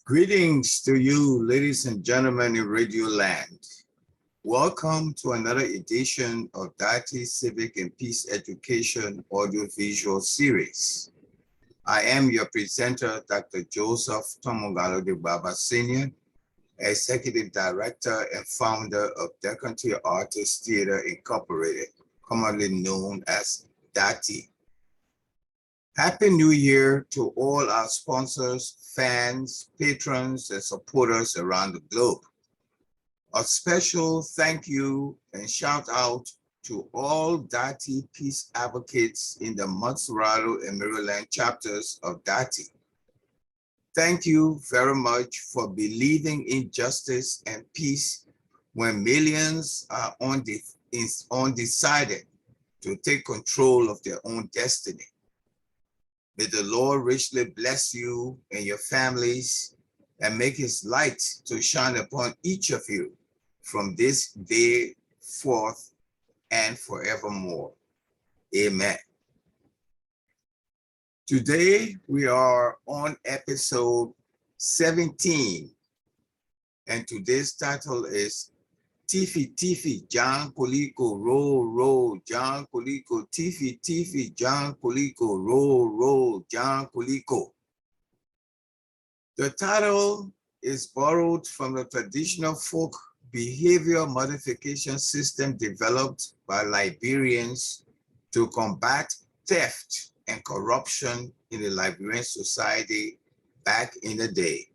Greetings to you, ladies and gentlemen in Radio Land. Welcome to another edition of Deity, Civic, and Peace Education audiovisual series. I am your presenter, Dr. Joseph Tomogalo de Baba Sr., Executive Director and founder of Jan-kolee-ko Artists Theater Incorporated, commonly known as Deity. Happy New Year to all our sponsors, fans, patrons, and supporters around the globe. A special thank you and shout out to all Deity peace advocates in the Montserrado and Maryland chapters of Deity. Thank you very much for believing in justice and peace when millions are undecided to take control of their own destiny. May the Lord richly bless you and your families and make his light to shine upon each of you from this day forth and forevermore. Amen. Today we are on episode 17, and today's title is Thiefie-Thiefie, Jan-kolee-ko, roll, Jan-kolee-ko, Thiefie-Thiefie, Jan-kolee-ko, roll, Jan-kolee-ko. The title is borrowed from the traditional folk behavior modification system developed by Liberians to combat theft and corruption in the Liberian society back in the day.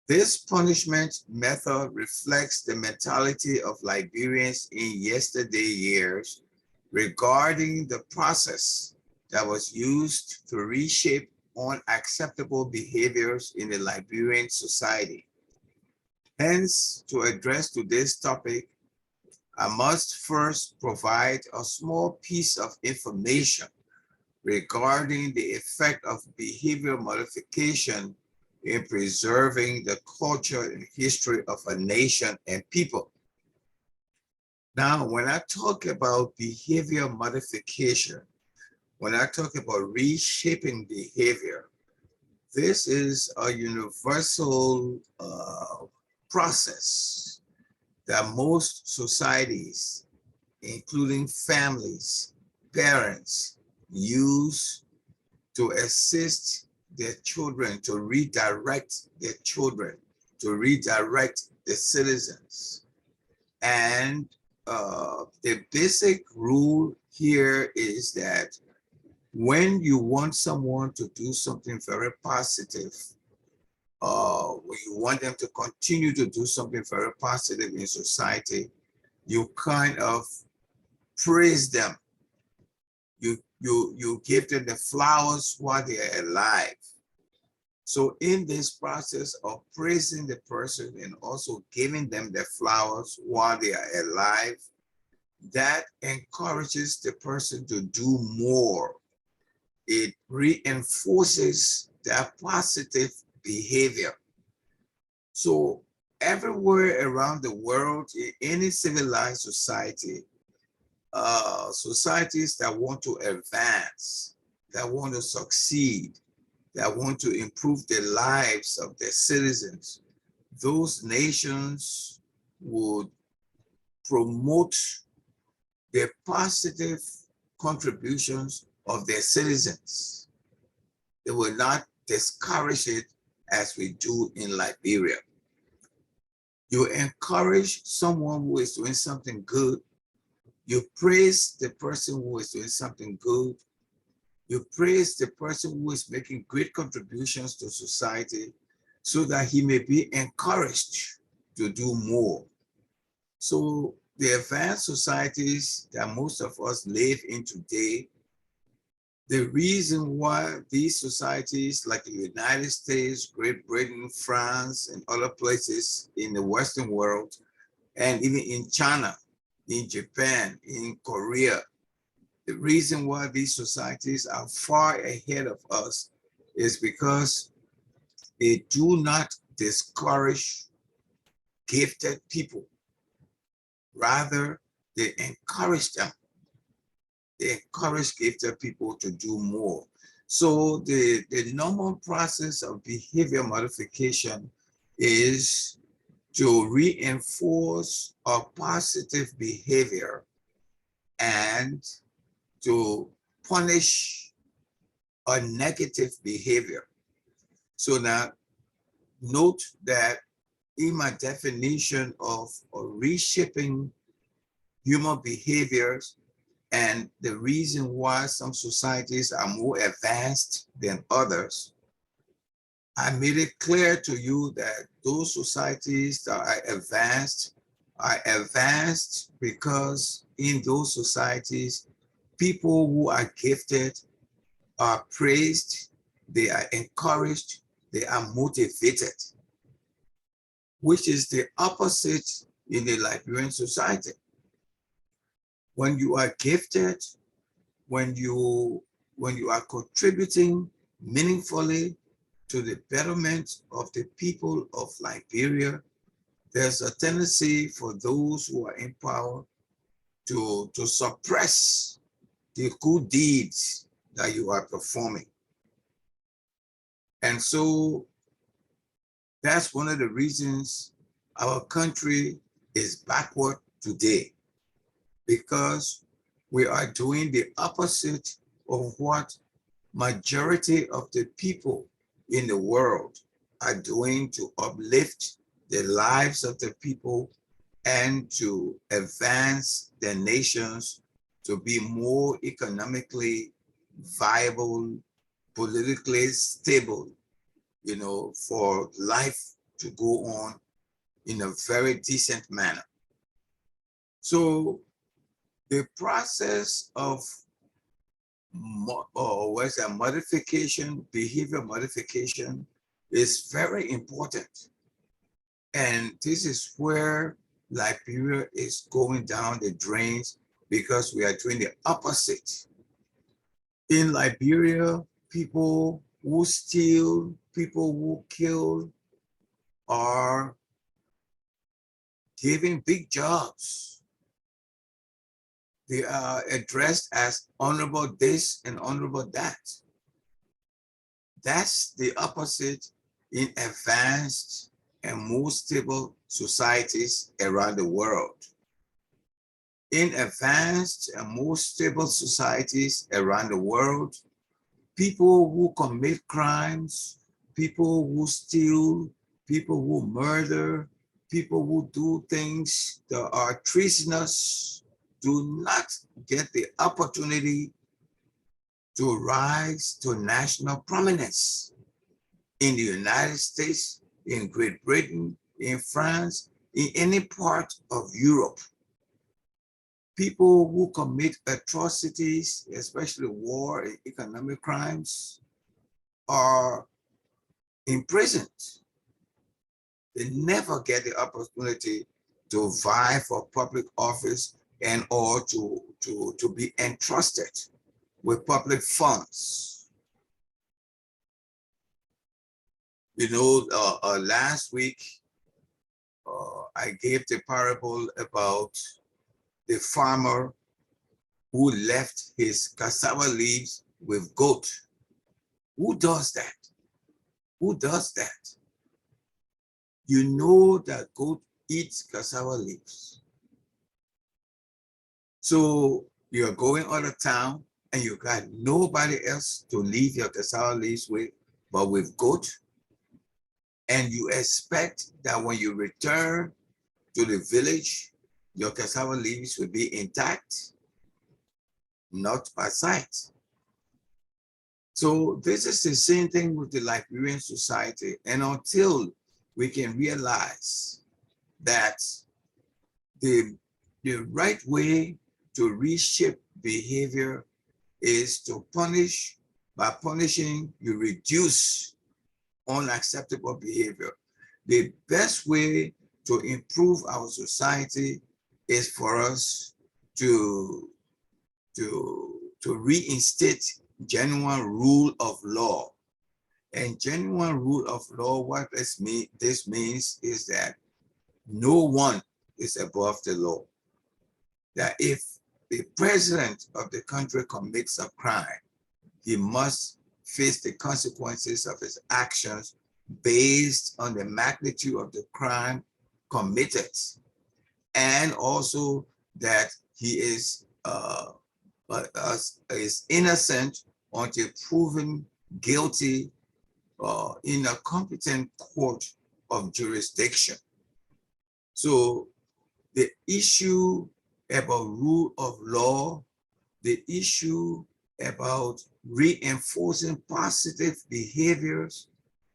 This punishment method reflects the mentality of Liberians in yesterday years regarding the process that was used to reshape unacceptable behaviors in the Liberian society. Hence, to address today's topic, I must first provide a small piece of information regarding the effect of behavior modification in preserving the culture and history of a nation and people. Now, when I talk about behavior modification, when I talk about reshaping behavior, this is a universal process that most societies, including families, parents, use to assist their children, to redirect their children, to redirect the citizens. And the basic rule here is that when you want someone to do something very positive, when you want them to continue to do something very positive in society, you kind of praise them. You give them the flowers while they are alive. So in this process of praising the person and also giving them the flowers while they are alive, that encourages the person to do more. It reinforces their positive behavior. So everywhere around the world, in any civilized society, societies that want to advance, that want to succeed, that want to improve the lives of their citizens, those nations would promote the positive contributions of their citizens. They will not discourage it as we do in Liberia. You encourage someone who is doing something good. You praise the person who is doing something good. You praise the person who is making great contributions to society so that he may be encouraged to do more. So the advanced societies that most of us live in today, the reason why these societies like the United States, Great Britain, France, and other places in the Western world, and even in China, in Japan, in Korea, the reason why these societies are far ahead of us is because they do not discourage gifted people. Rather, they encourage them. They encourage gifted people to do more. So the normal process of behavior modification is to reinforce a positive behavior and to punish a negative behavior. So now note that in my definition of reshaping human behaviors and the reason why some societies are more advanced than others, I made it clear to you that those societies that are advanced because in those societies, people who are gifted are praised, they are encouraged, they are motivated, which is the opposite in the Liberian society. When you are gifted, when you are contributing meaningfully to the betterment of the people of Liberia, there's a tendency for those who are in power to suppress the good deeds that you are performing. And so that's one of the reasons our country is backward today, because we are doing the opposite of what majority of the people in the world are doing to uplift the lives of the people and to advance their nations to be more economically viable, politically stable, for life to go on in a very decent manner. So the process of modification, behavior modification is very important. And this is where Liberia is going down the drains because we are doing the opposite. In Liberia, people who steal, people who kill are given big jobs. They are addressed as honorable this and honorable that. That's the opposite in advanced and more stable societies around the world. In advanced and more stable societies around the world, people who commit crimes, people who steal, people who murder, people who do things that are treasonous do not get the opportunity to rise to national prominence in the United States, in Great Britain, in France, in any part of Europe. People who commit atrocities, especially war and economic crimes, are imprisoned. They never get the opportunity to vie for public office and or to be entrusted with public funds. Last week, I gave the parable about the farmer who left his cassava leaves with goat. Who does that? Who does that? You know that goat eats cassava leaves. So you're going out of town and you got nobody else to leave your cassava leaves with, but with goat. And you expect that when you return to the village, your cassava leaves will be intact, not by sight. So this is the same thing with the Liberian society. And until we can realize that the right way to reshape behavior is to punish. By punishing, you reduce unacceptable behavior. The best way to improve our society is for us to reinstate genuine rule of law. And genuine rule of law, what this means is that no one is above the law. That if the president of the country commits a crime, he must face the consequences of his actions based on the magnitude of the crime committed, and also that he is innocent until proven guilty in a competent court of jurisdiction. So the issue about rule of law, the issue about reinforcing positive behaviors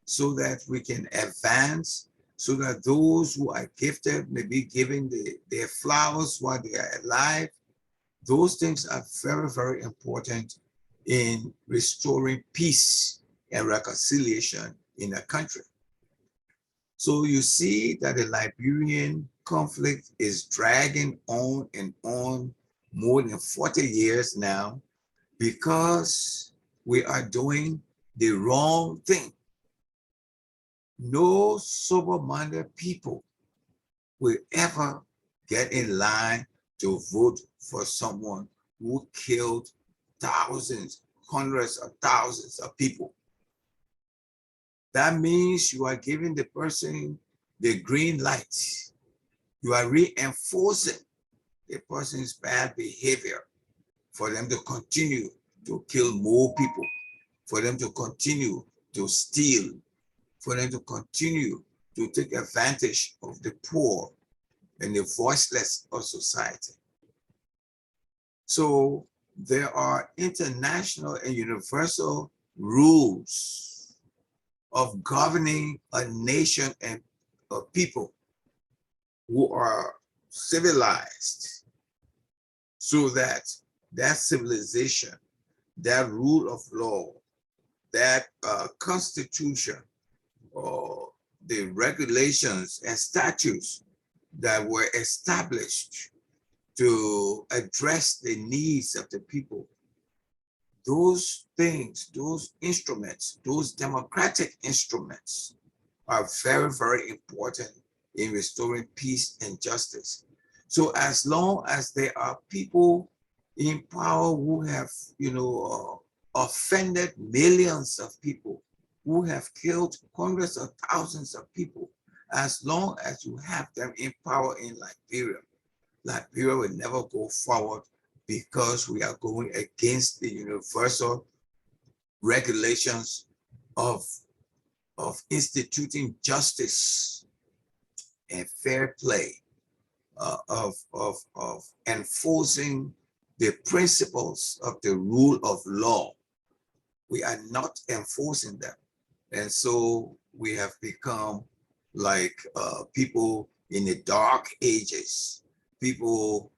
so that we can advance, so that those who are gifted may be given their flowers while they are alive. Those things are very, very important in restoring peace and reconciliation in a country. So you see that the Liberian conflict is dragging on and on more than 40 years now because we are doing the wrong thing. No sober-minded people will ever get in line to vote for someone who killed thousands, hundreds of thousands of people. That means you are giving the person the green light. You are reinforcing the person's bad behavior for them to continue to kill more people, for them to continue to steal, for them to continue to take advantage of the poor and the voiceless of society. So there are international and universal rules of governing a nation and a people who are civilized, so that that civilization, that rule of law, that constitution, or the regulations and statutes that were established to address the needs of the people, those things, those instruments, those democratic instruments are very, very important in restoring peace and justice. So as long as there are people in power who have, offended millions of people, who have killed hundreds of thousands of people, as long as you have them in power in Liberia, Liberia will never go forward, because we are going against the universal regulations of instituting justice and fair play, of enforcing the principles of the rule of law. We are not enforcing them. And so we have become like people in the dark ages, people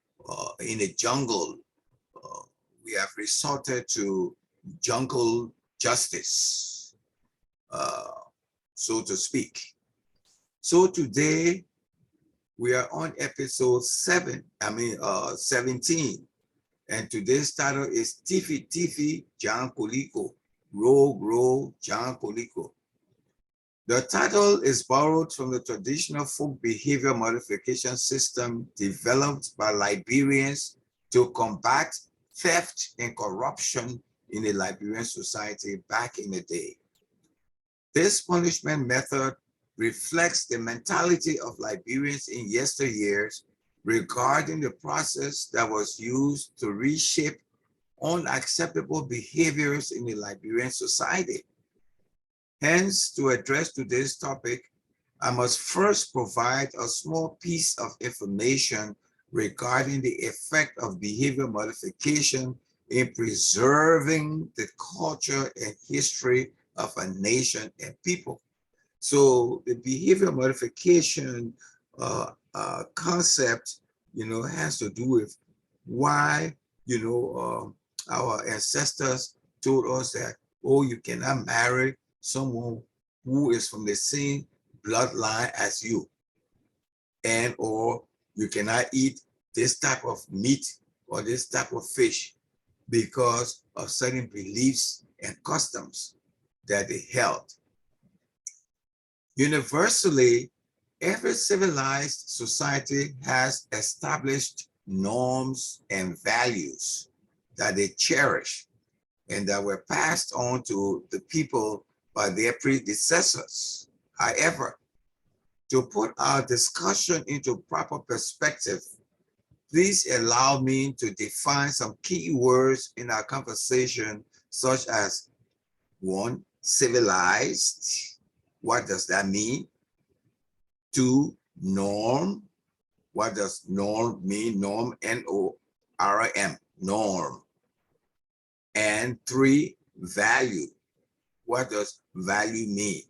in the jungle. We have resorted to jungle justice, so to speak. So today we are on episode 17, and today's title is Thiefie-Thiefie, Jan-kolee-ko, Row, Jan-kolee-ko. The title is borrowed from the traditional folk behavior modification system developed by Liberians to combat theft and corruption in the Liberian society back in the day. This punishment method reflects the mentality of Liberians in yesteryears regarding the process that was used to reshape unacceptable behaviors in the Liberian society. Hence, to address today's topic, I must first provide a small piece of information regarding the effect of behavior modification in preserving the culture and history of a nation and people. So the behavior modification concept, has to do with why, our ancestors told us that, oh, you cannot marry someone who is from the same bloodline as you, and or you cannot eat this type of meat or this type of fish because of certain beliefs and customs that they held. Universally, every civilized society has established norms and values that they cherish. and that were passed on to the people by their predecessors. However, to put our discussion into proper perspective, please allow me to define some key words in our conversation, such as one, civilized. What does that mean? Two, norm. What does norm mean? Norm, N-O-R-M, norm. And three, value. What does value mean?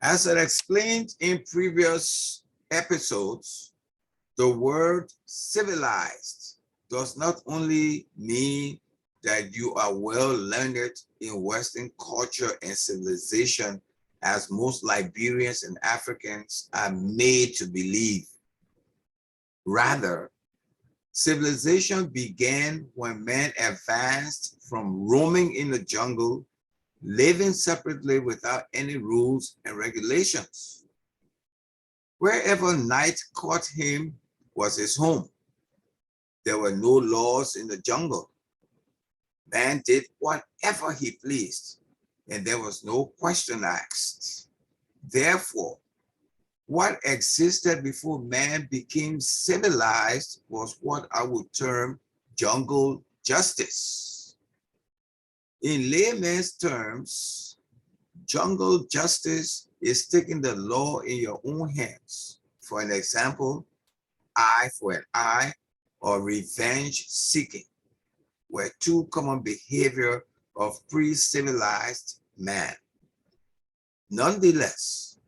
As I explained in previous episodes, the word civilized does not only mean that you are well learned in Western culture and civilization, as most Liberians and Africans are made to believe. Rather, civilization began when man advanced from roaming in the jungle, living separately without any rules and regulations. Wherever night caught him was his home. There were no laws in the jungle. Man did whatever he pleased, and there was no question asked. Therefore, what existed before man became civilized was what I would term jungle justice. In layman's terms, jungle justice is taking the law in your own hands. For an example, eye for an eye or revenge seeking were two common behavior of pre-civilized man. Nonetheless,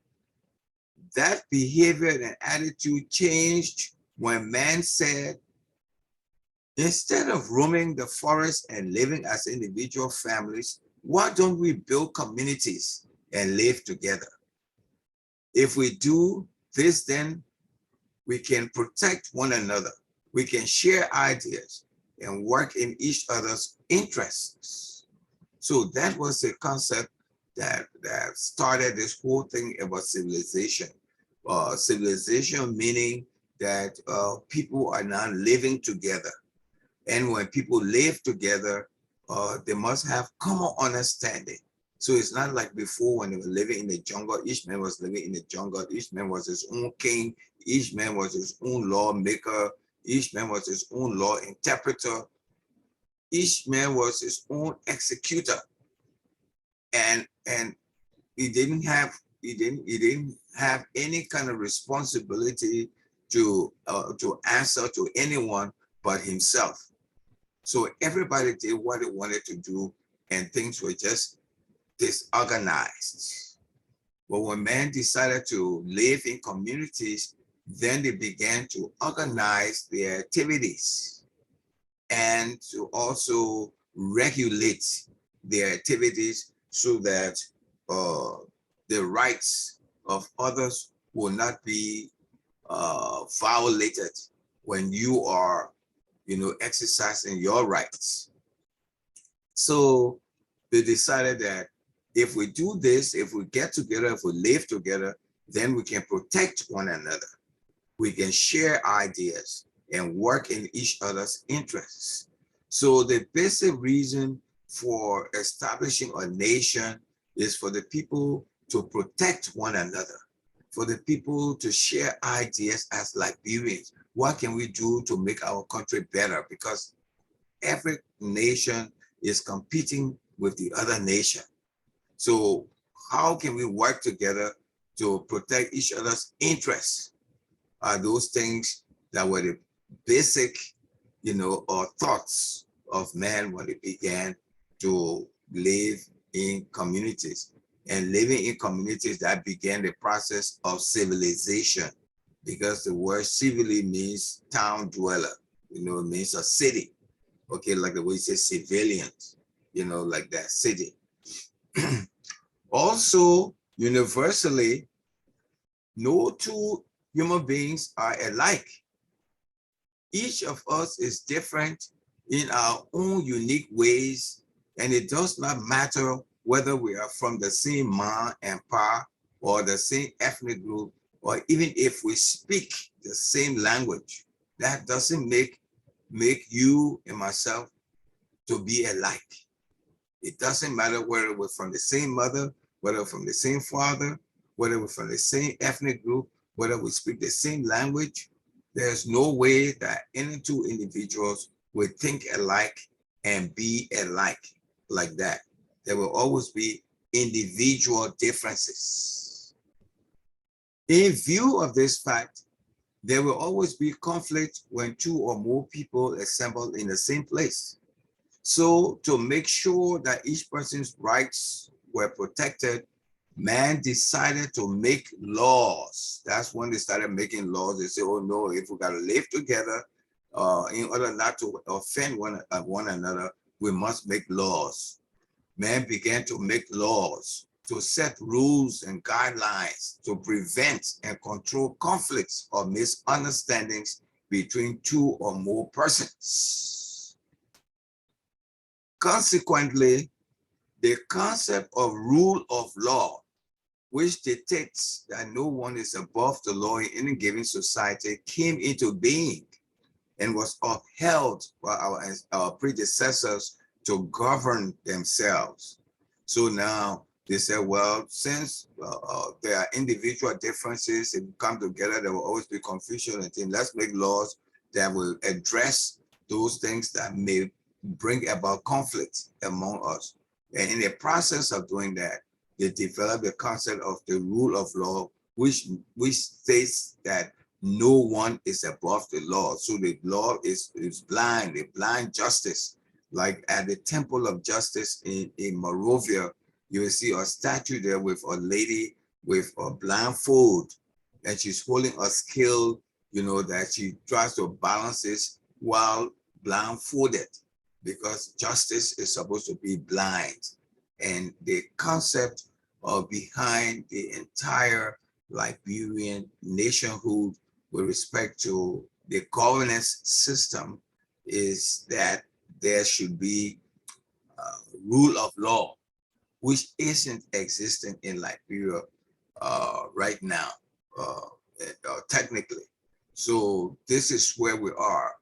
that behavior and attitude changed when man said, instead of roaming the forest and living as individual families, why don't we build communities and live together? If we do this, then we can protect one another. We can share ideas and work in each other's interests. So that was the concept that started this whole thing about civilization. Civilization meaning that people are now living together. And when people live together, they must have common understanding. So it's not like before when they were living in the jungle, each man was living in the jungle, each man was his own king, each man was his own lawmaker, each man was his own law interpreter, each man was his own executor. And he didn't have any kind of responsibility to answer to anyone but himself. So everybody did what they wanted to do, and things were just disorganized. But when man decided to live in communities, then they began to organize their activities and to also regulate their activities so that the rights of others will not be violated when you are, exercising your rights. So they decided that if we do this, if we get together, if we live together, then we can protect one another. We can share ideas and work in each other's interests. So the basic reason for establishing a nation is for the people to protect one another, for the people to share ideas as Liberians. What can we do to make our country better? Because every nation is competing with the other nation. So how can we work together to protect each other's interests? Are those things that were the basic, or thoughts of man when they began to live in communities. And living in communities, that began the process of civilization, because the word civilly means town dweller, it means a city. Okay, like the way you say civilians, like that city. Also, universally, no two human beings are alike. Each of us is different in our own unique ways, and it does not matter whether we are from the same ma and pa or the same ethnic group, or even if we speak the same language. That doesn't make you and myself to be alike. It doesn't matter whether we're from the same mother, whether from the same father, whether we're from the same ethnic group, whether we speak the same language. There's no way that any two individuals will think alike and be alike like that. There will always be individual differences. In view of this fact, there will always be conflict when two or more people assemble in the same place. So to make sure that each person's rights were protected, man decided to make laws. That's when they started making laws. They say, oh no, if we gotta live together, in order not to offend one another, we must make laws. Man began to make laws to set rules and guidelines to prevent and control conflicts or misunderstandings between two or more persons. Consequently, the concept of rule of law, which dictates that no one is above the law in any given society, came into being and was upheld by our predecessors to govern themselves. So now they said, well, since there are individual differences, if we come together, there will always be confusion and things. Let's make laws that will address those things that may bring about conflict among us. And in the process of doing that, they developed the concept of the rule of law, which states that no one is above the law. So the law is blind, a blind justice. Like at the Temple of Justice in Morovia, you will see a statue there with a lady with a blindfold, and she's holding a scale, you know, that she tries to balance this while blindfolded, because justice is supposed to be blind. And the concept behind the entire Liberian nationhood with respect to the governance system is that there should be rule of law, which isn't existing in Liberia right now, technically. So this is where we are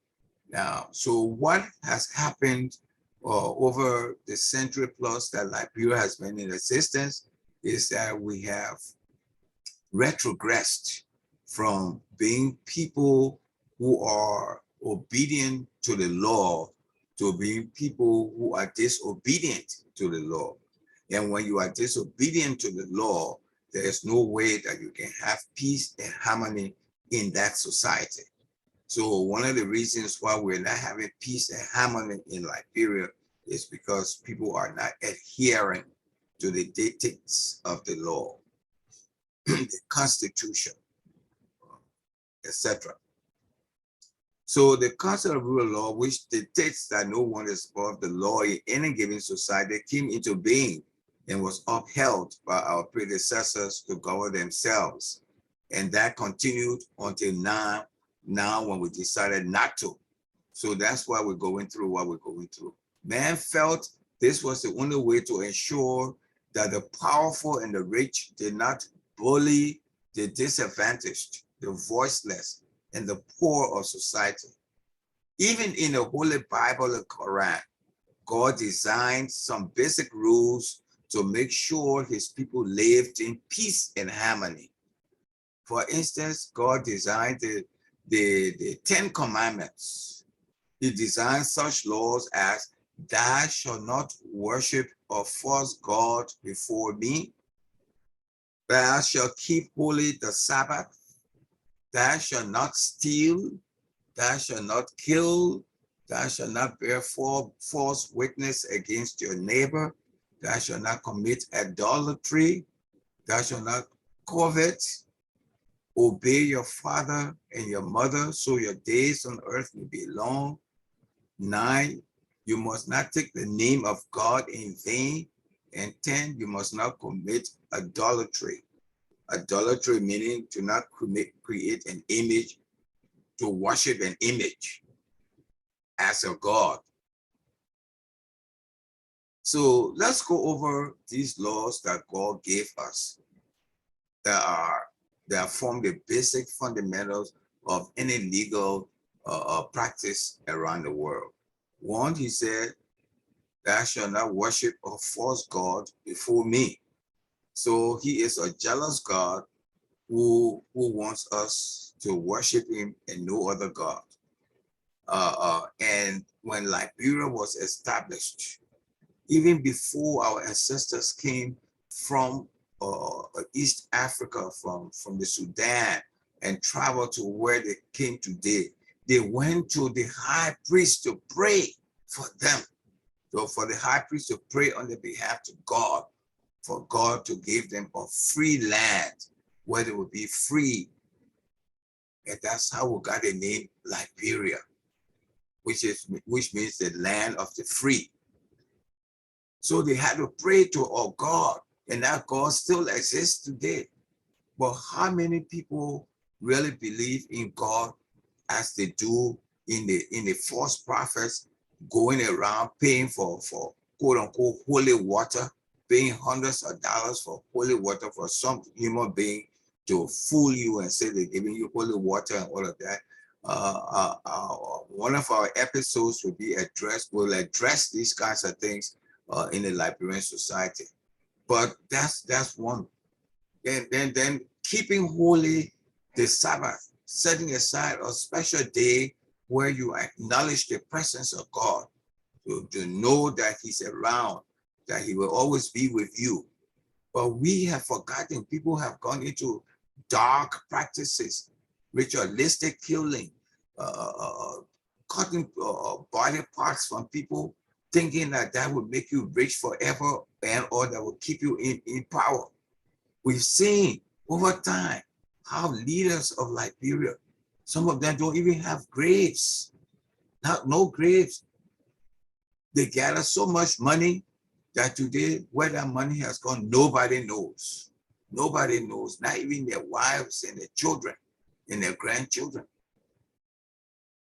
now. So what has happened over the century plus that Liberia has been in existence is that we have retrogressed from being people who are obedient to the law to being people who are disobedient to the law. And when you are disobedient to the law, there is no way that you can have peace and harmony in that society. So one of the reasons why we're not having peace and harmony in Liberia is because people are not adhering to the dictates of the law, the Constitution, etc. So the concept of rule of law, which dictates that no one is above the law in any given society, came into being and was upheld by our predecessors to govern themselves. And that continued until now when we decided not to. So that's why we're going through what we're going through. Man felt this was the only way to ensure that the powerful and the rich did not bully the disadvantaged, the voiceless, and the poor of society. Even in the Holy Bible and Quran, God designed some basic rules to make sure his people lived in peace and harmony. For instance, God designed the 10 Commandments. He designed such laws as thou shalt not worship or false God before me. Thou shalt keep holy the Sabbath. Thou shalt not steal. Thou shalt not kill. Thou shalt not bear false witness against your neighbor. Thou shalt not commit adultery. Thou shalt not covet. Obey your father and your mother, so your days on earth may be long. 9, you must not take the name of God in vain. And 10, you must not commit adultery. Adultery meaning to not create an image, to worship an image as a God. So let's go over these laws that God gave us that form the basic fundamentals of any legal practice around the world. One, he said, thou shalt not worship a false God before me. So he is a jealous God who wants us to worship him and no other God. And when Liberia was established, even before our ancestors came from East Africa, from the Sudan, and traveled to where they came today, they went to the high priest to pray for them. So for the high priest to pray on their behalf to God, for God to give them a free land where they would be free. And that's how we got the name Liberia, which means the land of the free. So they had to pray to our God, and that God still exists today. But how many people really believe in God as they do in the false prophets going around paying for quote unquote holy water, paying hundreds of dollars for holy water for some human being to fool you and say they're giving you holy water and all of that? One of our episodes will address these kinds of things in the Liberian society. But that's one. Then keeping holy the Sabbath, setting aside a special day where you acknowledge the presence of God, to know that he's around, that he will always be with you. But we have forgotten, people have gone into dark practices, ritualistic killing, cutting body parts from people, thinking that would make you rich forever and or that will keep you in power. We've seen over time how leaders of Liberia, some of them don't even have graves, no graves. They gather so much money that today, where that money has gone, nobody knows. Nobody knows, not even their wives and their children and their grandchildren.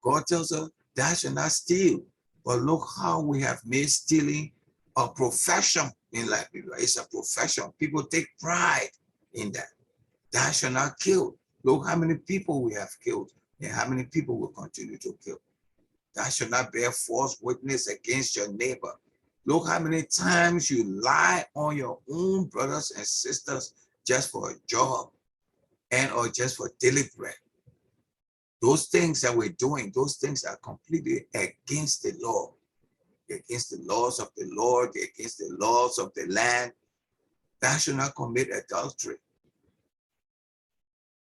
God tells us, thou shalt not steal. But look how we have made stealing a profession in Liberia. It's a profession. People take pride in that. Thou shalt not kill. Look how many people we have killed and how many people will continue to kill. Thou shalt not bear false witness against your neighbor. Look how many times you lie on your own brothers and sisters just for a job and or just for daily bread. Those things that we're doing, those things are completely against the law, against the laws of the Lord, against the laws of the land. Thou shalt not commit adultery.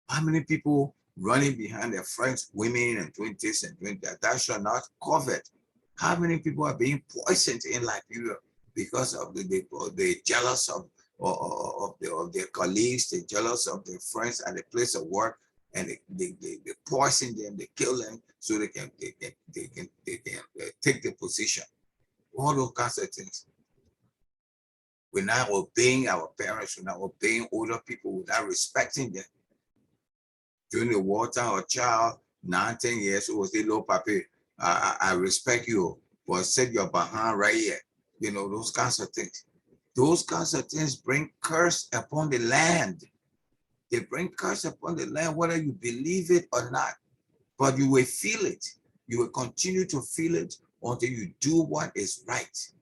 How many people running behind their friends, women, and doing this and doing that? Thou shalt not covet. How many people are being poisoned in Liberia because of the jealous of their colleagues, they jealous of their friends at the place of work, and they poison them, they kill them so they can take the position. All those kinds of things. We're not obeying our parents, we're not obeying older people, we're not respecting them. During the wartime, a child, 9, 10 years old, say, "Little papi, I respect you, but set your behind right here." You know, those kinds of things. Those kinds of things bring curse upon the land. They bring curse upon the land, whether you believe it or not. But you will feel it. You will continue to feel it until you do what is right.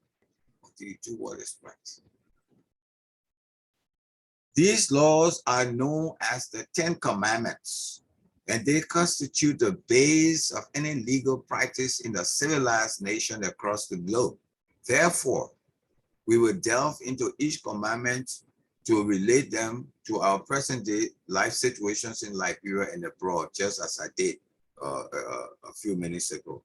Until you do what is right. These laws are known as the 10 Commandments, and they constitute the base of any legal practice in the civilized nation across the globe. Therefore, we will delve into each commandment to relate them to our present-day life situations in Liberia and abroad, just as I did a few minutes ago.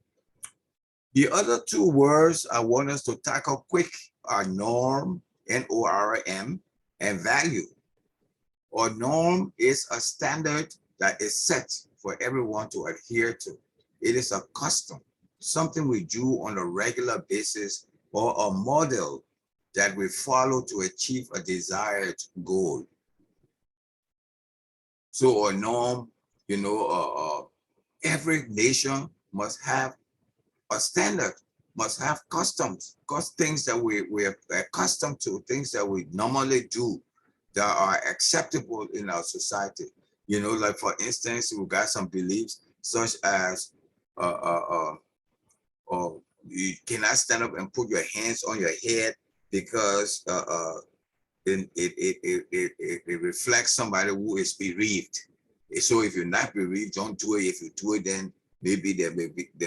The other two words I want us to tackle quick are norm, N-O-R-M, and value. Or norm is a standard that is set for everyone to adhere to. It is a custom, something we do on a regular basis, or a model that we follow to achieve a desired goal. So a norm, you know, every nation must have a standard, must have customs, things that we're accustomed to, things that we normally do that are acceptable in our society. You know, like for instance, we got some beliefs such as You cannot stand up and put your hands on your head because it reflects somebody who is bereaved. So if you're not bereaved, don't do it. If you do it, then maybe there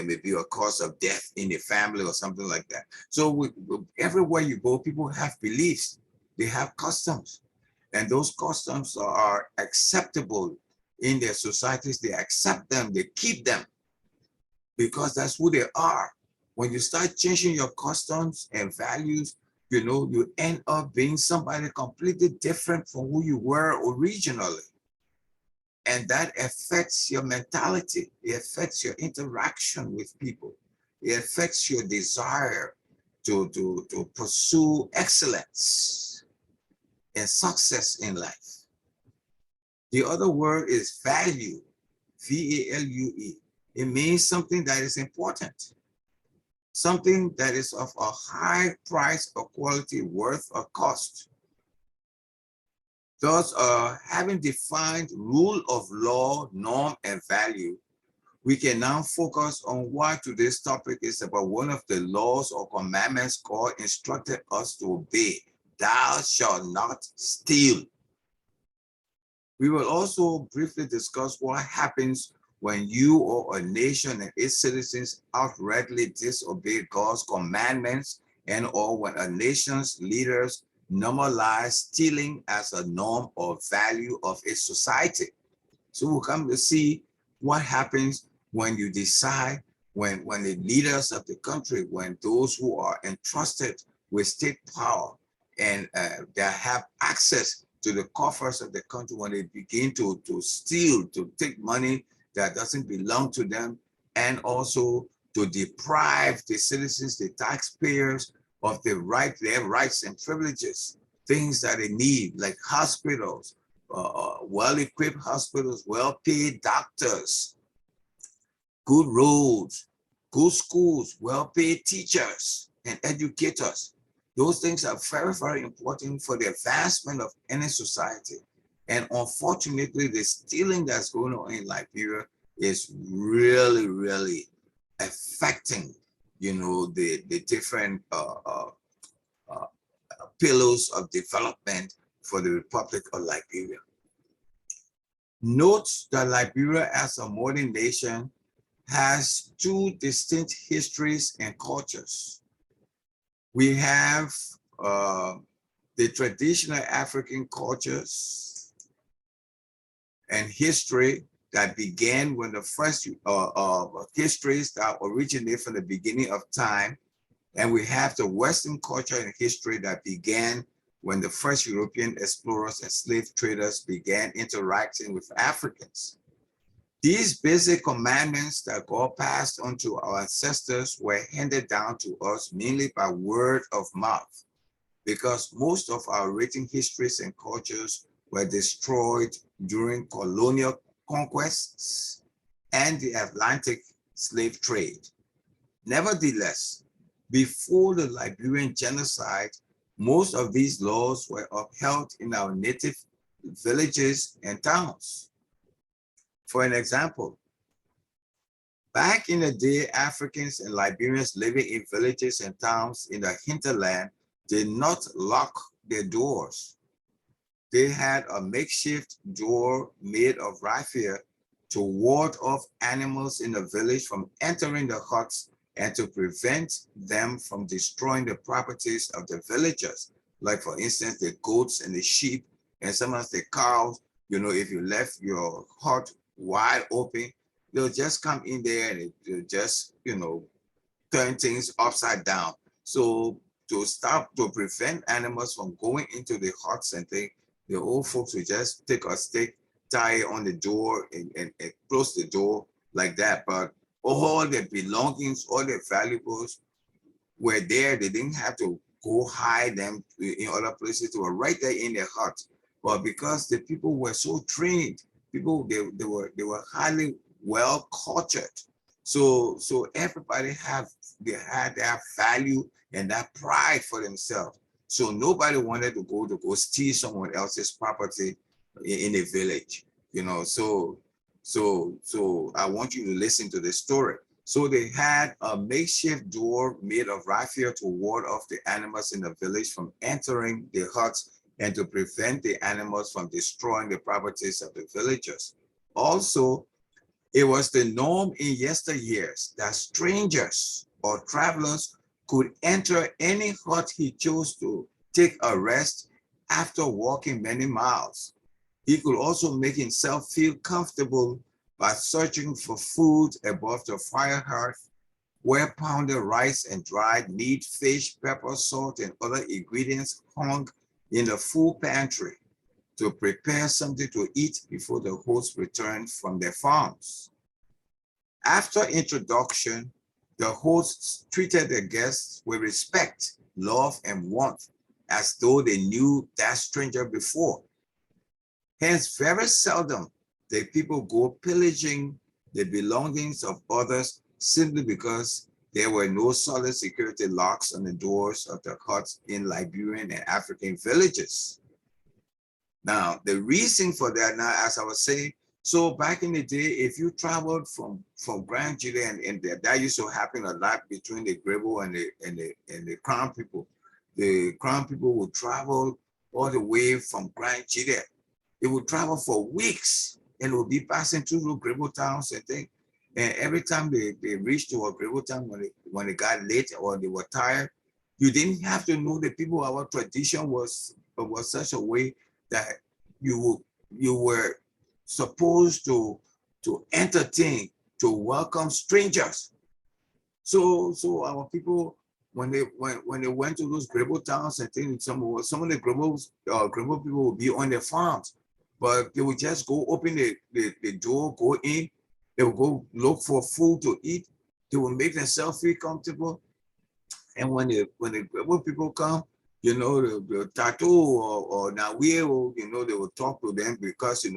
may be a cause of death in the family or something like that. So everywhere you go, people have beliefs, they have customs, and those customs are acceptable in their societies. They accept them, they keep them because that's who they are. When you start changing your customs and values, you know, you end up being somebody completely different from who you were originally. And that affects your mentality. It affects your interaction with people. It affects your desire to pursue excellence and success in life. The other word is value, V-A-L-U-E. It means something that is important, something that is of a high price or quality, worth or cost. Thus, having defined rule of law, norm, and value, we can now focus on what today's topic is about. One of the laws or commandments God instructed us to obey. Thou shalt not steal. We will also briefly discuss what happens when you or a nation and its citizens outrightly disobey God's commandments, and or when a nation's leaders normalize stealing as a norm or value of its society. So we'll come to see what happens when you decide, when the leaders of the country, when those who are entrusted with state power and that have access to the coffers of the country, when they begin to steal, to take money that doesn't belong to them, and also to deprive the citizens, the taxpayers, of their rights and privileges, things that they need, like hospitals, well-equipped hospitals, well-paid doctors, good roads, good schools, well-paid teachers and educators. Those things are very, very important for the advancement of any society. And unfortunately, the stealing that's going on in Liberia is really, really affecting, you know, the different pillars of development for the Republic of Liberia. Note that Liberia as a modern nation has two distinct histories and cultures. We have the traditional African cultures and history that began when the first histories that originate from the beginning of time. And we have the Western culture and history that began when the first European explorers and slave traders began interacting with Africans. These basic commandments that God passed on to our ancestors were handed down to us mainly by word of mouth, because most of our written histories and cultures were destroyed during colonial conquests and the Atlantic slave trade. Nevertheless, before the Liberian genocide, most of these laws were upheld in our native villages and towns. For an example, back in the day, Africans and Liberians living in villages and towns in the hinterland did not lock their doors. They had a makeshift door made of raffia to ward off animals in the village from entering the huts and to prevent them from destroying the properties of the villagers. Like for instance, the goats and the sheep and sometimes the cows. You know, if you left your hut wide open, they'll just come in there and they'll just, you know, turn things upside down. So to prevent animals from going into the huts and things, the old folks will just take a stick, tie it on the door and close the door like that. But all their belongings, all their valuables were there. They didn't have to go hide them in other places. They were right there in their hut. But because the people were so trained, they were highly well cultured. So everybody had that value and that pride for themselves. So nobody wanted to go steal someone else's property in a village, you know. So I want you to listen to the story. So they had a makeshift door made of raffia to ward off the animals in the village from entering the huts and to prevent the animals from destroying the properties of the villagers. Also, it was the norm in yesteryears that strangers or travelers could enter any hut he chose to take a rest after walking many miles. He could also make himself feel comfortable by searching for food above the fire hearth, where pounded rice and dried meat, fish, pepper, salt, and other ingredients hung in the food pantry to prepare something to eat before the hosts returned from their farms. After introduction, the hosts treated their guests with respect, love, and warmth, as though they knew that stranger before. Hence, very seldom did people go pillaging the belongings of others simply because there were no solid security locks on the doors of the huts in Liberian and African villages. Now, the reason for that, now, as I was saying, so back in the day, if you traveled from Grand Chile, and that used to happen a lot between the Grebo and the Crown people. The Crown people would travel all the way from Grand Chile. They would travel for weeks and would be passing through Grebo towns and things. And every time they reached to a Grebo town, when they got late or they were tired, you didn't have to know the people. Our tradition was such a way that you were supposed to entertain, to welcome strangers. So our people, when they went to those Grebo towns and things, some of the Grebo people would be on their farms, but they would just go open the door, go in, they would go look for food to eat, they would make themselves feel comfortable. And when the Grebo people come, the tattoo or Nawie, they will talk to them because,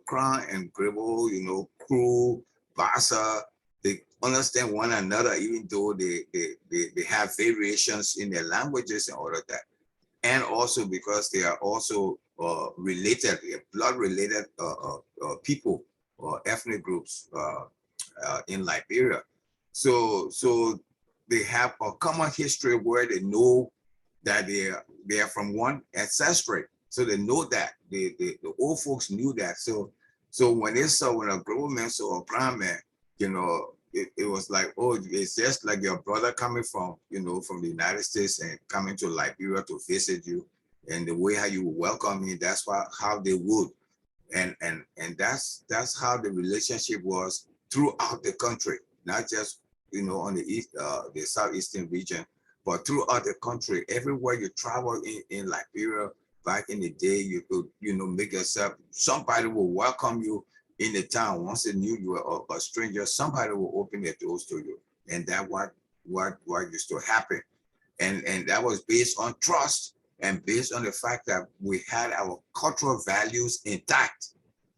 Crown and Grebo, Crew, Bassa, they understand one another, even though they have variations in their languages and all of that. And also because they are also related, blood related people or ethnic groups in Liberia. So they have a common history where they know that they are from one ancestry. So they know that. The old folks knew that. So when they saw, when a grown man saw a brown man, it was like, oh, it's just like your brother coming from, from the United States and coming to Liberia to visit you. And the way how you welcome him, that's how they would. And that's how the relationship was throughout the country, not just, on the east, the southeastern region, but throughout the country. Everywhere you travel in Liberia back in the day, you could, make yourself, somebody will welcome you in the town. Once they knew you were a stranger, somebody will open their doors to you. And that what used to happen. And that was based on trust and based on the fact that we had our cultural values intact.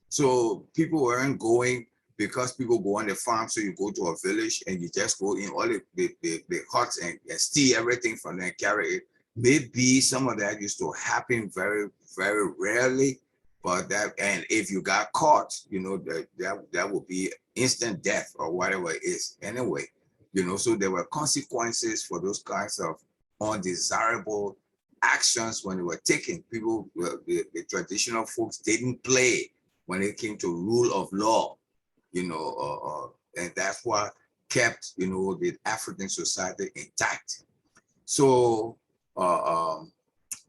So people weren't going because people go on the farm, so you go to a village and you just go in all the huts and steal everything from them, carry it. Maybe some of that used to happen very, very rarely, but and if you got caught, that would be instant death or whatever it is anyway. So there were consequences for those kinds of undesirable actions when they were taken. People, the traditional folks didn't play when it came to rule of law. And that's what kept, the African society intact. So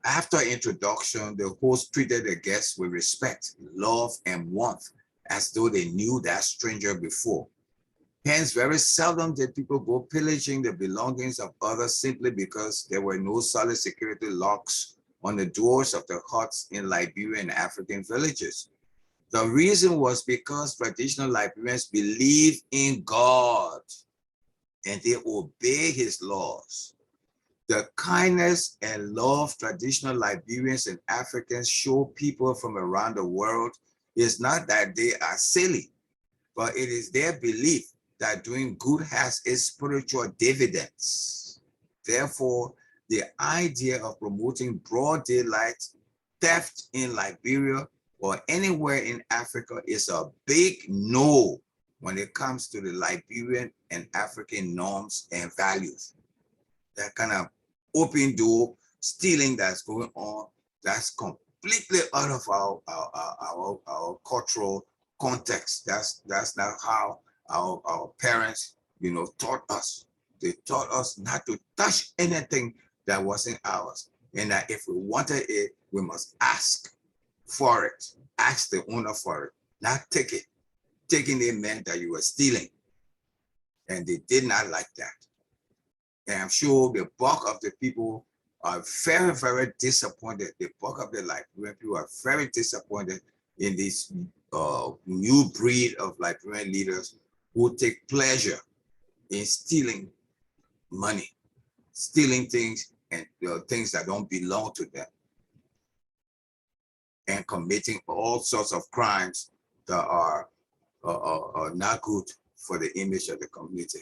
after introduction, the host treated the guests with respect, love, and warmth, as though they knew that stranger before. Hence, very seldom did people go pillaging the belongings of others simply because there were no solid security locks on the doors of the huts in Liberian and African villages. The reason was because traditional Liberians believe in God and they obey his laws. The kindness and love traditional Liberians and Africans show people from around the world is not that they are silly, but it is their belief that doing good has its spiritual dividends. Therefore, the idea of promoting broad daylight theft in Liberia or anywhere in Africa is a big no when it comes to the Liberian and African norms and values. That kind of open door stealing that's going on, that's completely out of our cultural context. That's not how our parents, taught us. They taught us not to touch anything that wasn't ours. And that if we wanted it, we must ask for it. Ask the owner for it, not take it. Taking it meant that you were stealing. And they did not like that. And I'm sure the bulk of the people are very, very disappointed. The bulk of the Liberian people are very disappointed in this new breed of Liberian leaders who take pleasure in stealing money, stealing things and things that don't belong to them, and committing all sorts of crimes that are not good for the image of the community.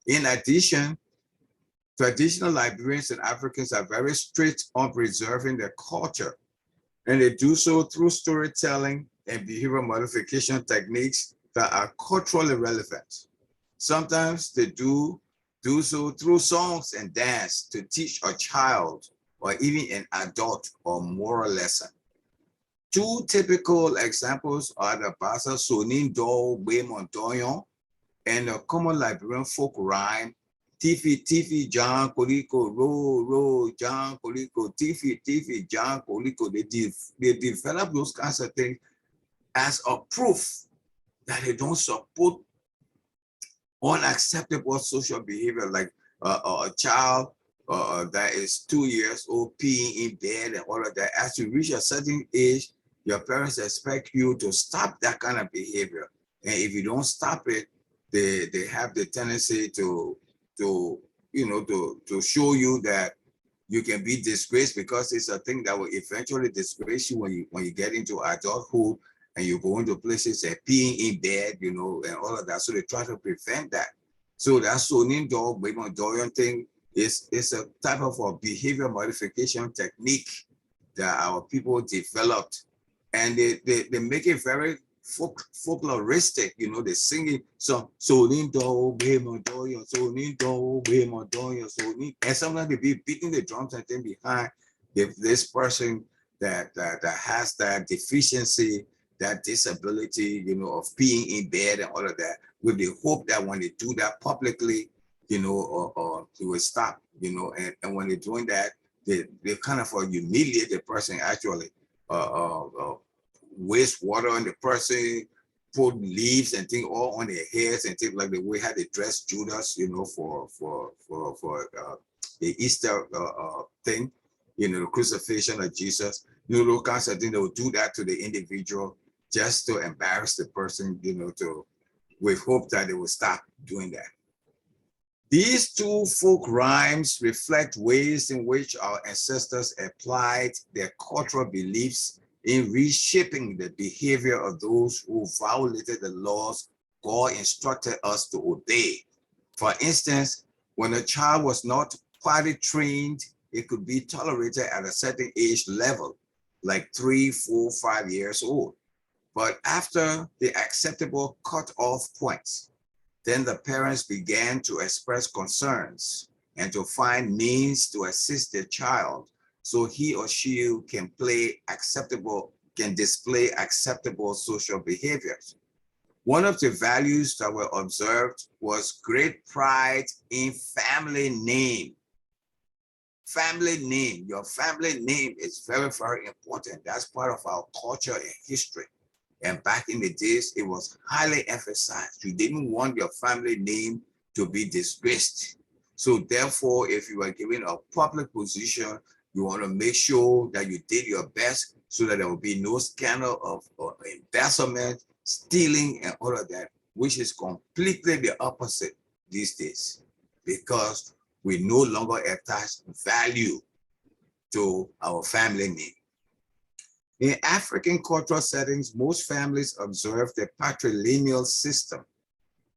In addition, traditional Liberians and Africans are very strict on preserving their culture, and they do so through storytelling and behavior modification techniques that are culturally relevant. Sometimes they do so through songs and dance to teach a child or even an adult a moral lesson. Two typical examples are the Basa Sonin Do Bemondoyon and the common Liberian folk rhyme Thiefie-Thiefie, Jan-kolee-ko, row, Jan-kolee-ko, Thiefie-Thiefie, Jan-kolee-ko. They develop those kinds of things as a proof that they don't support unacceptable social behavior, like a child that is 2 years old peeing in bed and all of that. As you reach a certain age, your parents expect you to stop that kind of behavior. And if you don't stop it, they have the tendency to show you that you can be disgraced, because it's a thing that will eventually disgrace you when you get into adulthood and you go into places and peeing in bed, and all of that. So they try to prevent that. So that Sonin dog, Baby Doyon thing is a type of a behavior modification technique that our people developed. And they make it very folkloristic, they singing some Sonin dog, Baby Doyon, Sonin dog, Baby Doyon, Sonin. And sometimes they be beating the drums and then behind this person that has that deficiency, that disability, of being in bed and all of that, with the hope that when they do that publicly, it will stop, and when they're doing that, they kind of humiliate the person, actually, waste water on the person, put leaves and things all on their heads and things, like the way how they dress Judas, for the Easter thing, the crucifixion of Jesus, those kinds of things. They will do that to the individual just to embarrass the person, with hope that they will stop doing that. These two folk rhymes reflect ways in which our ancestors applied their cultural beliefs in reshaping the behavior of those who violated the laws God instructed us to obey. For instance, when a child was not potty trained, it could be tolerated at a certain age level, like 3, 4, 5 years old. But after the acceptable cutoff points, then the parents began to express concerns and to find means to assist their child so he or she can display acceptable social behaviors. One of the values that were observed was great pride in family name. Family name, your family name is very, very important. That's part of our culture and history. And back in the days, it was highly emphasized. You didn't want your family name to be disgraced. So therefore, if you are given a public position, you want to make sure that you did your best so that there will be no scandal of embezzlement, stealing, and all of that, which is completely the opposite these days, because we no longer attach value to our family name. In African cultural settings, most families observe the patrilineal system.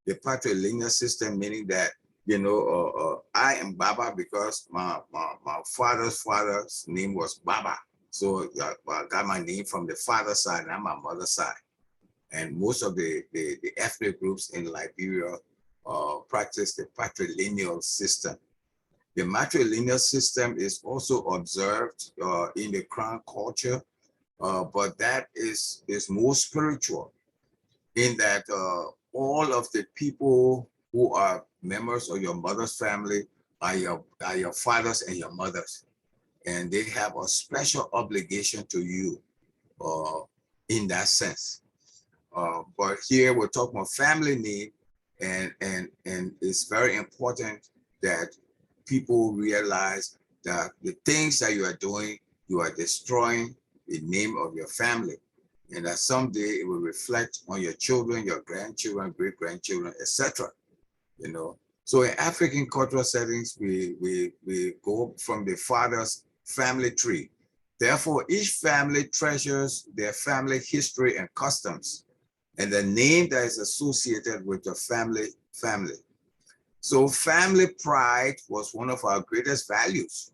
The patrilineal system meaning that, I am Baba because my father's name was Baba. So I got my name from the father's side, not my mother's side. And most of the ethnic groups in Liberia practice the patrilineal system. The matrilineal system is also observed in the Crown culture, but that is more spiritual in that all of the people who are members of your mother's family are your fathers and your mothers, and they have a special obligation to you in that sense. But here we're talking about family need, and it's very important that people realize that the things that you are doing, you are destroying the name of your family, and that someday it will reflect on your children, your grandchildren, great grandchildren, etc. You know, so in African cultural settings, we go from the father's family tree. Therefore, each family treasures their family history and customs, and the name that is associated with the family. So family pride was one of our greatest values.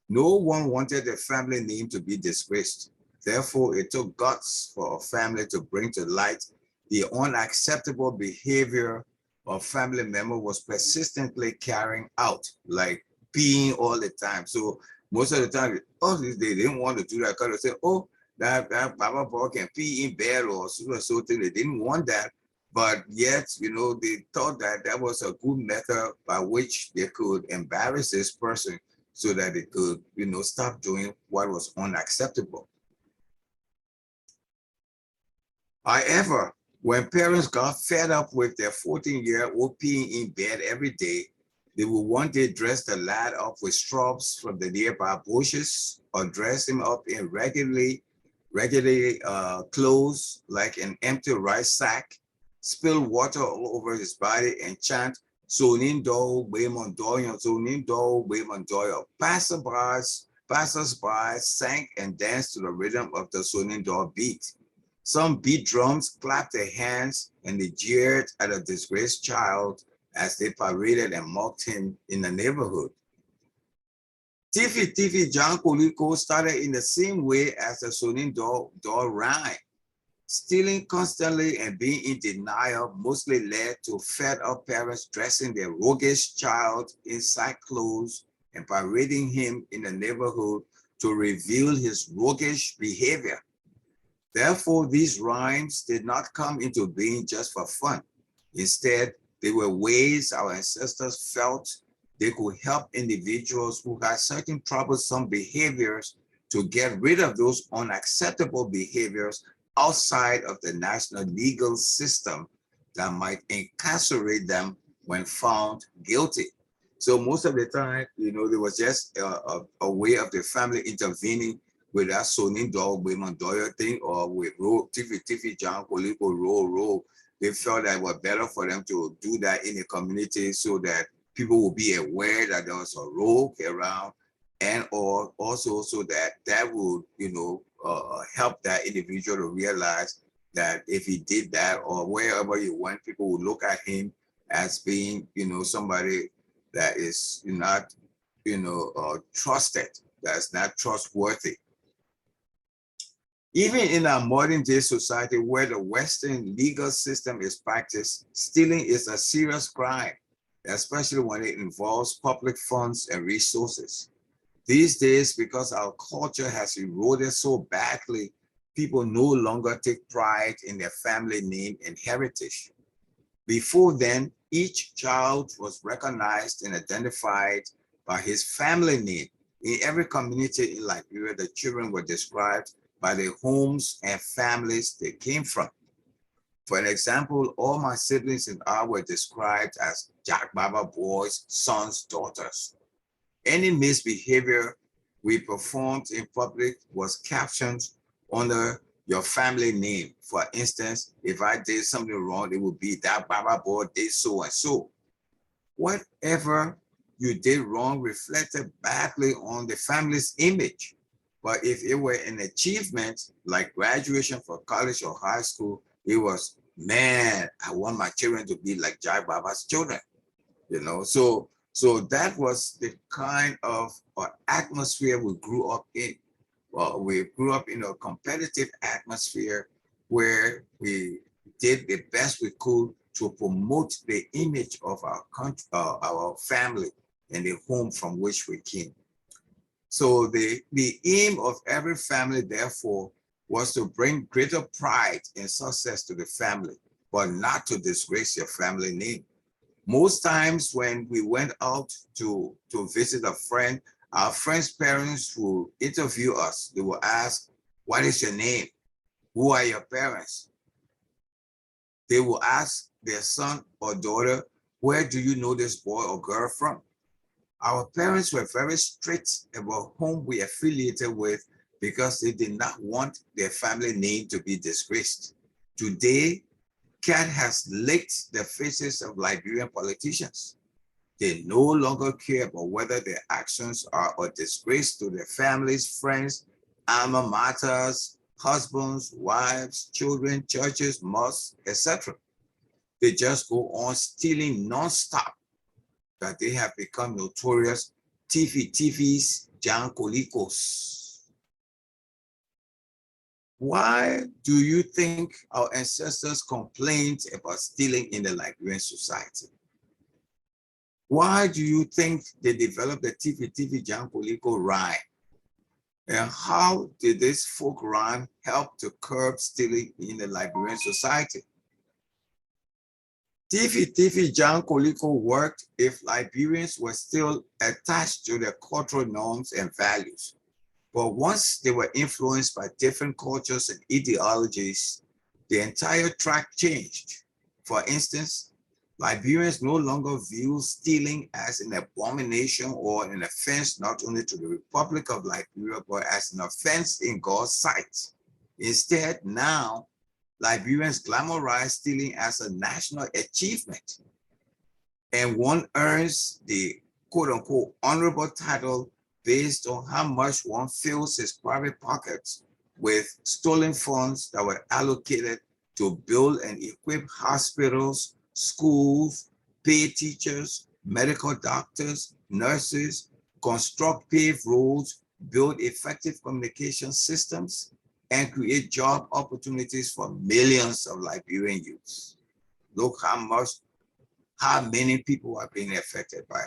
No one wanted the family name to be disgraced. Therefore, it took guts for a family to bring to light the unacceptable behavior a family member was persistently carrying out, like peeing all the time. So most of the time, they didn't want to do that because they say, oh, that Baba boy can pee in bed or so thing. They didn't want that. But yet, they thought that that was a good method by which they could embarrass this person so that they could, stop doing what was unacceptable. However, when parents got fed up with their 14-year-old peeing in bed every day, they would one day dress the lad up with straws from the nearby bushes or dress him up in regularly clothes like an empty rice sack, spill water all over his body and chant, Sonindo Bemondoyo, Sonindo Bemondoyo. Passers-by sang and danced to the rhythm of the Sonindo beat. Some beat drums, clapped their hands, and they jeered at a disgraced child as they paraded and mocked him in the neighborhood. Thiefie-Thiefie Jan-kolee-ko started in the same way as the Sonindo rhyme. Stealing constantly and being in denial mostly led to fed-up parents dressing their roguish child in sackclothes and parading him in the neighborhood to reveal his roguish behavior. Therefore, these rhymes did not come into being just for fun. Instead, they were ways our ancestors felt they could help individuals who had certain troublesome behaviors to get rid of those unacceptable behaviors outside of the national legal system that might incarcerate them when found guilty. So most of the time, there was just a way of the family intervening with that Sonindo Bemondoyo thing, or with Thiefie-Thiefie Jan-kolee-ko roll. They felt that it was better for them to do that in the community so that people will be aware that there was a rogue around, and or also so that would, help that individual to realize that if he did that or wherever he went, people would look at him as being, somebody that is not, trusted, that's not trustworthy. Even in our modern day society where the Western legal system is practiced, stealing is a serious crime, especially when it involves public funds and resources. These days, because our culture has eroded so badly, people no longer take pride in their family name and heritage. Before then, each child was recognized and identified by his family name. In every community in Liberia, the children were described by the homes and families they came from. For an example, all my siblings and I were described as Jack Baba boys, sons, daughters. Any misbehavior we performed in public was captioned under your family name. For instance, if I did something wrong, it would be that Baba boy did so and so. Whatever you did wrong reflected badly on the family's image. But if it were an achievement like graduation from college or high school, it was, man, I want my children to be like Jai Baba's children, So that was the kind of atmosphere we grew up in. Well, we grew up in a competitive atmosphere, where we did the best we could to promote the image of our country, our family, and the home from which we came. So the aim of every family, therefore, was to bring greater pride and success to the family, but not to disgrace your family name. Most times when we went out to visit a friend, our friend's parents will interview us. They will ask, what is your name? Who are your parents? They will ask their son or daughter, where do you know this boy or girl from? Our parents were very strict about whom we affiliated with because they did not want their family name to be disgraced. Today, CAT has licked the faces of Liberian politicians. They no longer care about whether their actions are a disgrace to their families, friends, alma maters, husbands, wives, children, churches, mosques, etc. They just go on stealing non-stop, that they have become notorious Thiefie-Thiefies, Jan-kolee-kos. Why do you think our ancestors complained about stealing in the Liberian society? Why do you think they developed the Thiefie-Thiefie, Jan-kolee-ko rhyme? And how did this folk rhyme help to curb stealing in the Liberian society? Thiefie-Thiefie, Jan-kolee-ko worked if Liberians were still attached to their cultural norms and values. But once they were influenced by different cultures and ideologies, the entire track changed. For instance, Liberians no longer view stealing as an abomination or an offense not only to the Republic of Liberia, but as an offense in God's sight. Instead, now, Liberians glamorize stealing as a national achievement, and one earns the quote-unquote honorable title based on how much one fills his private pockets with stolen funds that were allocated to build and equip hospitals, schools, pay teachers, medical doctors, nurses, construct paved roads, build effective communication systems, and create job opportunities for millions of Liberian youths. Look how many people are being affected by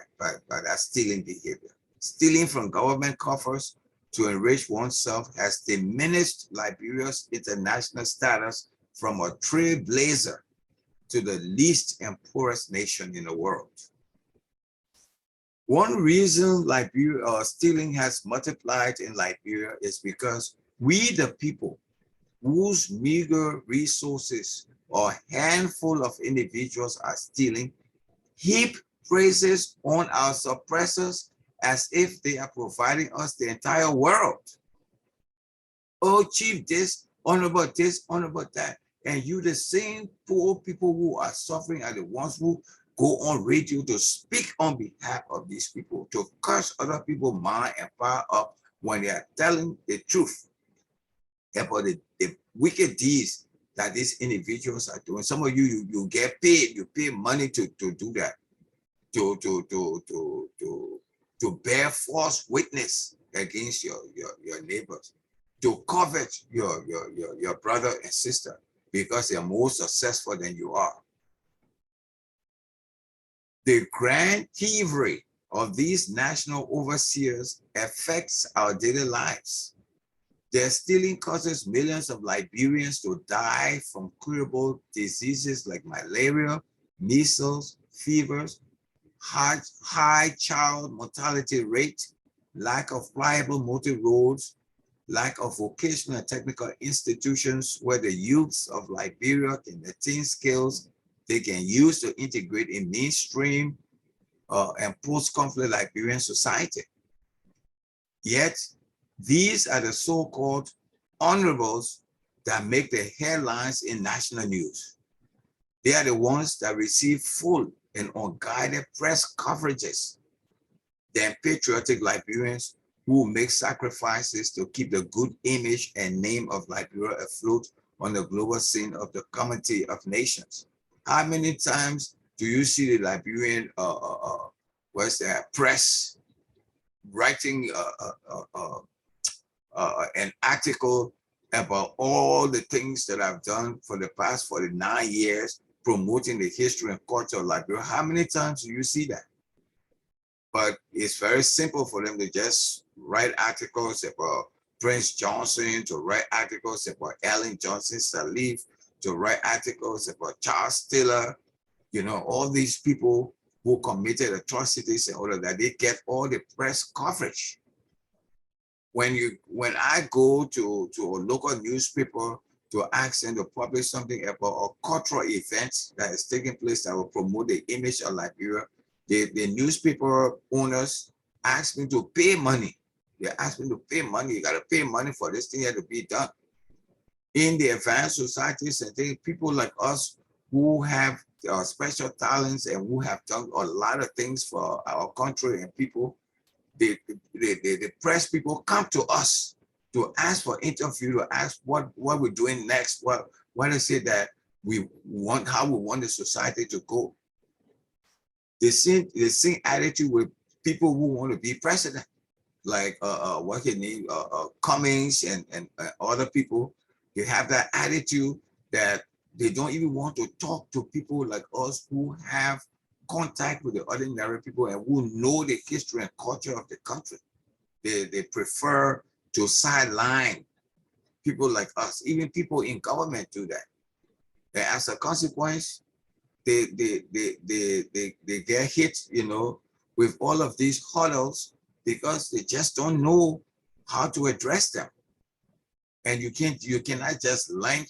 that stealing behavior. Stealing from government coffers to enrich oneself has diminished Liberia's international status from a trailblazer to the least and poorest nation in the world. One reason stealing has multiplied in Liberia is because we, the people, whose meager resources or handful of individuals are stealing, heap praises on our suppressors as if they are providing us the entire world. Oh, chief this, honorable that. And you, the same poor people who are suffering, are the ones who go on radio to speak on behalf of these people, to curse other people's mind and power up when they are telling the truth about the wicked deeds that these individuals are doing. Some of you get paid, you pay money to do that, to bear false witness against your neighbors, to covet your brother and sister because they're more successful than you are. The grand thievery of these national overseers affects our daily lives. Their stealing causes millions of Liberians to die from curable diseases like malaria, measles, fevers, high child mortality rate, lack of pliable motor roads, lack of vocational and technical institutions where the youths of Liberia can attain skills they can use to integrate in mainstream and post-conflict Liberian society. Yet, these are the so-called honorables that make the headlines in national news. They are the ones that receive full and unguided press coverages than patriotic Liberians who make sacrifices to keep the good image and name of Liberia afloat on the global scene of the Community of Nations. How many times do you see the Liberian press writing an article about all the things that I've done for the past 49 years, promoting the history and culture of Liberia. How many times do you see that? But it's very simple for them to just write articles about Prince Johnson, to write articles about Ellen Johnson Sirleaf, to write articles about Charles Taylor, you know, all these people who committed atrocities and all of that. They get all the press coverage. When I go to a local newspaper to ask them to publish something about a cultural event that is taking place that will promote the image of Liberia, the newspaper owners ask me to pay money. They ask me to pay money. You got to pay money for this thing to be done. In the advanced societies and things, people like us who have special talents and who have done a lot of things for our country and people, the press people come to us to ask for interview, to ask what we're doing next, what is it that we want, how we want the society to go. The same attitude with people who want to be president, like what he name, Cummings and other people. They have that attitude that they don't even want to talk to people like us who have contact with the ordinary people and who know the history and culture of the country. They prefer to sideline people like us. Even people in government do that. And as a consequence, they get hit, you know, with all of these hurdles because they just don't know how to address them. And you cannot just learn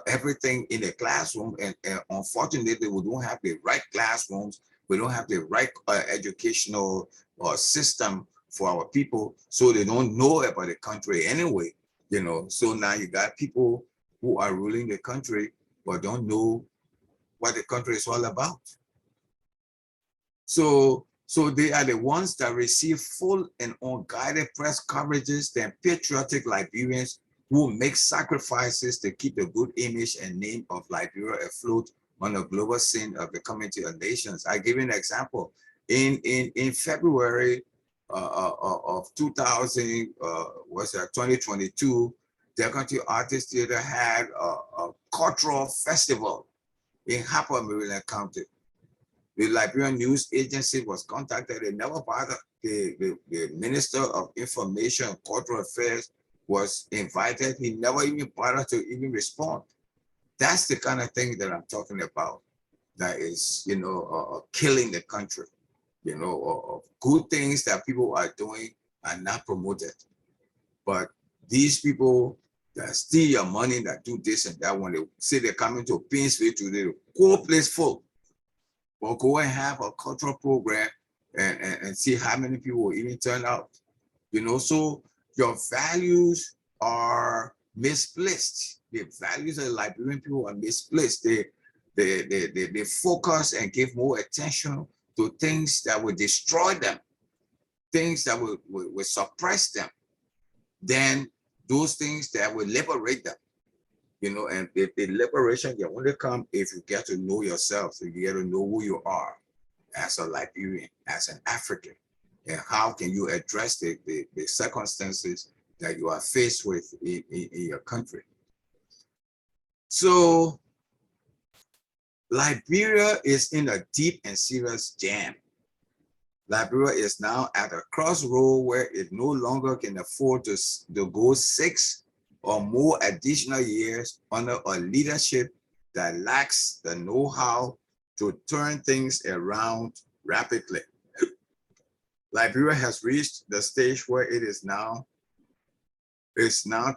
everything in a classroom. And unfortunately, we don't have the right classrooms. We don't have the right educational system for our people, so they don't know about the country anyway. You know, so now you got people who are ruling the country but don't know what the country is all about. So they are the ones that receive full and unguided press coverages than patriotic Liberians who make sacrifices to keep the good image and name of Liberia afloat on the global scene of the Community of Nations. I give you an example. In February of 2022, the Country Artists Theater had a cultural festival in Harper, Maryland County. The Liberian News Agency was contacted. They never bothered. The Minister of Information and Cultural Affairs was invited. He never even bothered to even respond. That's the kind of thing that I'm talking about. That is, you know, killing the country. You know, good things that people are doing are not promoted. But these people that steal your money, that do this and that, when they say they're coming to Painesville today, the whole place full. Well, go and have a cultural program and see how many people will even turn out. You know, so your values are misplaced. The values of the Liberian people are misplaced. They focus and give more attention to things that will destroy them, things that will suppress them, than those things that will liberate them. You know, and the liberation can only come if you get to know yourself, so you get to know who you are as a Liberian, as an African, and how can you address the circumstances that you are faced with in your country. So Liberia is in a deep and serious jam. Liberia is now at a crossroad where it no longer can afford to go 6 or more additional years under a leadership that lacks the know-how to turn things around rapidly. Liberia has reached the stage where it's now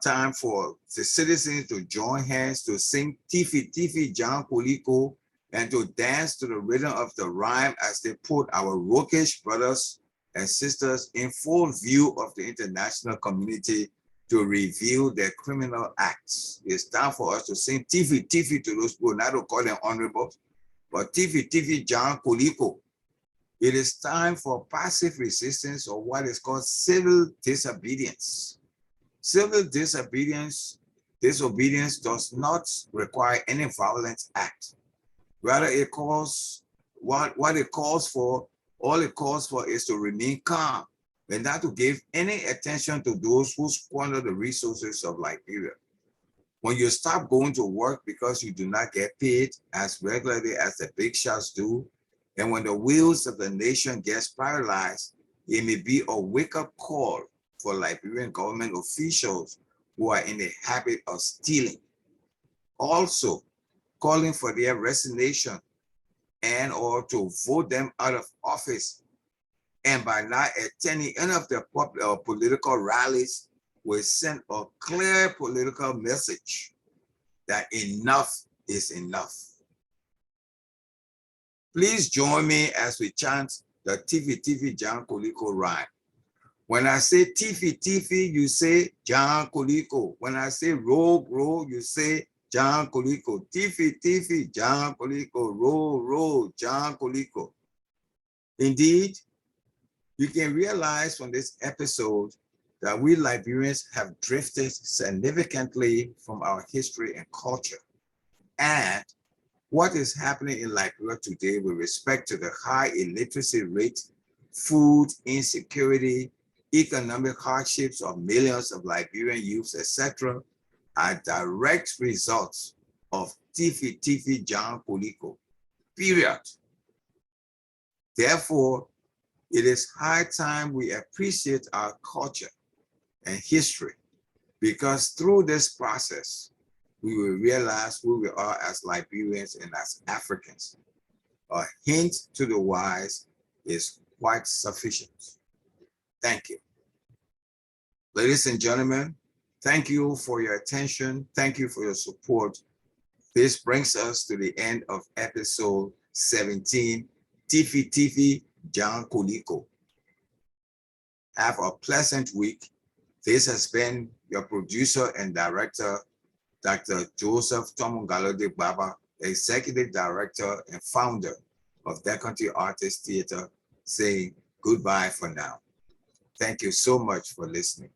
time for the citizens to join hands to sing Thiefie-Thiefie, Jan-kolee-ko, and to dance to the rhythm of the rhyme as they put our roguish brothers and sisters in full view of the international community to reveal their criminal acts. It's time for us to sing Thiefie-Thiefie to those people, not to call them honorable, but Thiefie-Thiefie, Jan-kolee-ko. It is time for passive resistance, or what is called civil disobedience. Civil disobedience does not require any violent act. Rather, it calls, all it calls for is to remain calm and not to give any attention to those who squander the resources of Liberia. When you stop going to work because you do not get paid as regularly as the big shots do, and when the wheels of the nation gets paralyzed, it may be a wake-up call for Liberian government officials who are in the habit of stealing. Also, calling for their resignation and or to vote them out of office, and by not attending any of the political rallies will send a clear political message that enough is enough. Please join me as we chant the Thiefie-Thiefie Jan-kolee-ko rhyme. When I say Thiefie-Thiefie, you say Jan-kolee-ko. When I say roll, roll, you say Jan-kolee-ko. Thiefie-Thiefie, Jan-kolee-ko, roll, roll, Jan-kolee-ko. Indeed, you can realize from this episode that we Liberians have drifted significantly from our history and culture. And what is happening in Liberia today with respect to the high illiteracy rate, food insecurity, economic hardships of millions of Liberian youths, etc., are direct results of Thiefie-Thiefie Jan-kolee-ko, period. Therefore, it is high time we appreciate our culture and history, because through this process, we will realize who we are as Liberians and as Africans. A hint to the wise is quite sufficient. Thank you. Ladies and gentlemen, thank you for your attention. Thank you for your support. This brings us to the end of episode 17, Thiefie-Thiefie Jan-kolee-ko. Have a pleasant week. This has been your producer and director, Dr. Joseph Tomongalode Baba, Executive Director and founder of Jan-kolee Artist Theater, saying goodbye for now. Thank you so much for listening.